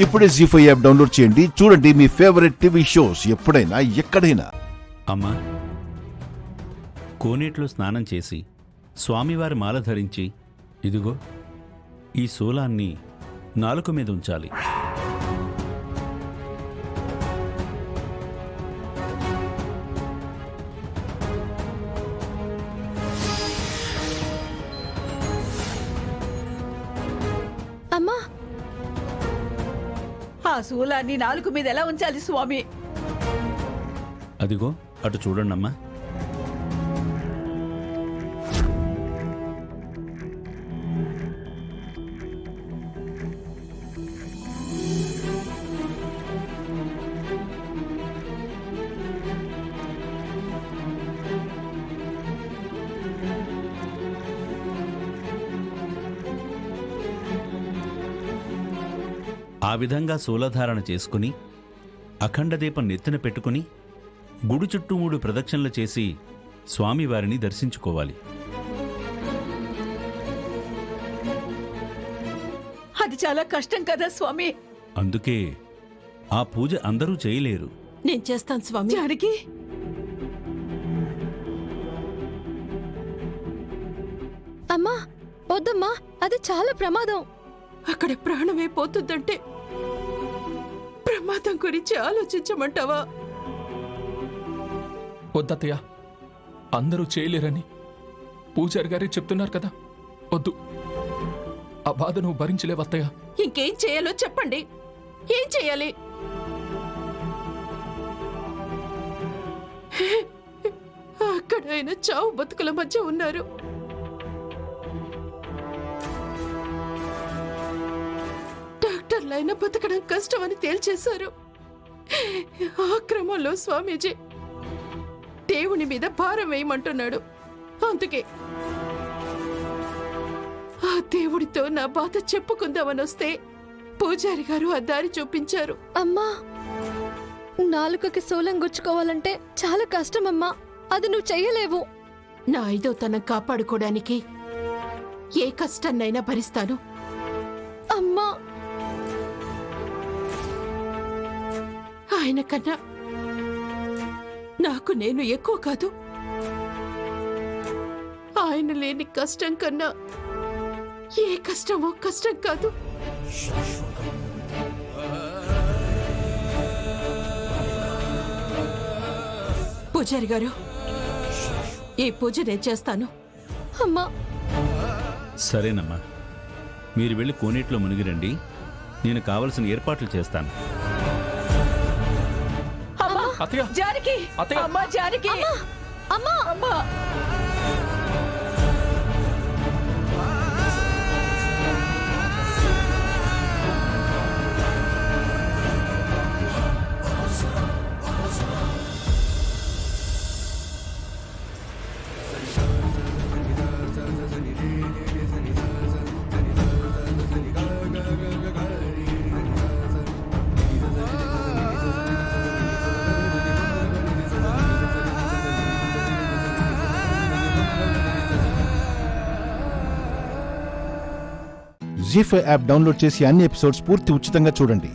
ఇప్పుడే జీ5 app download చేయండి. చూడండి మీ ఫేవరెట్ టీవీ షోస్ ఎప్పుడైనా ఎక్కడైనా. అమ్మా, కోనేట్లో స్నానం చేసి స్వామివారి మాల ధరించి ఇదిగో ఈ శూలాన్ని నాలుక మీద ఉంచాలి. అమ్మా, ఆ శూలాన్ని నాలుగు మీద ఎలా ఉంచాలి స్వామి? అదిగో అటు చూడండమ్మా. ఆ విధంగా శూలధారణ చేసుకుని అఖండ దీపం నెత్తిన పెట్టుకుని గుడి చుట్టూ 3 ప్రదక్షిణలు చేసి స్వామివారిని దర్శించుకోవాలి. అది చాలా కష్టం కదా స్వామి. అందుకే ఆ పూజ అందరూ చేయలేరు. నేను చేస్తాను స్వామి. జానకి, అమ్మా వద్దమ్మా, అది చాలా ప్రమాదం. అక్కడ ప్రాణమే పోతుందంటే ప్రమాదం గురించి ఆలోచించమంటావా? వద్దత్తయ్య, అందరూ చేయలేరని పూజారి గారే చెప్తున్నారు కదా. వద్దు, ఆ బాధ నువ్వు భరించలేవత్తయ్య. ఇంకేం చేయాలో చెప్పండి. ఏం చేయాలి? అక్కడ ఆయన చావు బతుకుల మధ్య ఉన్నారు. డాక్టర్లైనా బతకడం కష్టమని తేల్చేశారు. ఆ క్రమంలో స్వామీజీ దేవుని మీద భారం వేయమంటున్నాడు. అందుకే ఆ దేవుడితో నా బాధ చెప్పుకుందామని వస్తే పూజారి గారు ఆ దారి చూపించారు. అమ్మా, నాలుకకి శూలం గుచ్చుకోవాలంటే చాలా కష్టమమ్మా. అది నువ్వు చెయ్యలేవు. నా 5వ తనం కాపాడుకోవడానికి ఏ కష్టాన్నైనా భరిస్తాను. అమ్మా, ఆయన కన్నా నాకు నేను ఎక్కువ కాదు. ఆయన లేని కష్టం కన్నా ఏ కష్టమో కష్టం కాదు. పూజారి గారు, ఈ పూజ నేను చేస్తాను. అమ్మా. సరేనమ్మా, మీరు వెళ్ళి కోనేట్లో మునిగిరండి. నేను కావలసిన ఏర్పాట్లు చేస్తాను. అమ్మా, అత్తయ్య, జానకి, అత్తయ్య. అమ్మా జానకి, అమ్మా, అమ్మా. జీ5 యాప్ డౌన్లోడ్ చేసి అన్ని ఎపిసోడ్స్ పూర్తి ఉచితంగా చూడండి.